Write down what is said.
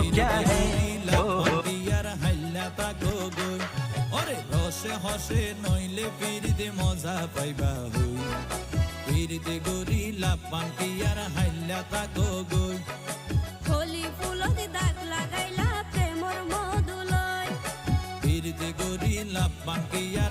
तो क्या है यार हाइला ताको गई ओरे रसे हसे नइले পিরিতে মজা পাইবা হই পিরিতে গরিলা পান্তি यार হাইলা তাকো গই হোলি ফুলতে দাগ লাগাইলা প্রেমর মধুলয় পিরিতে গরিলা পান্তি यार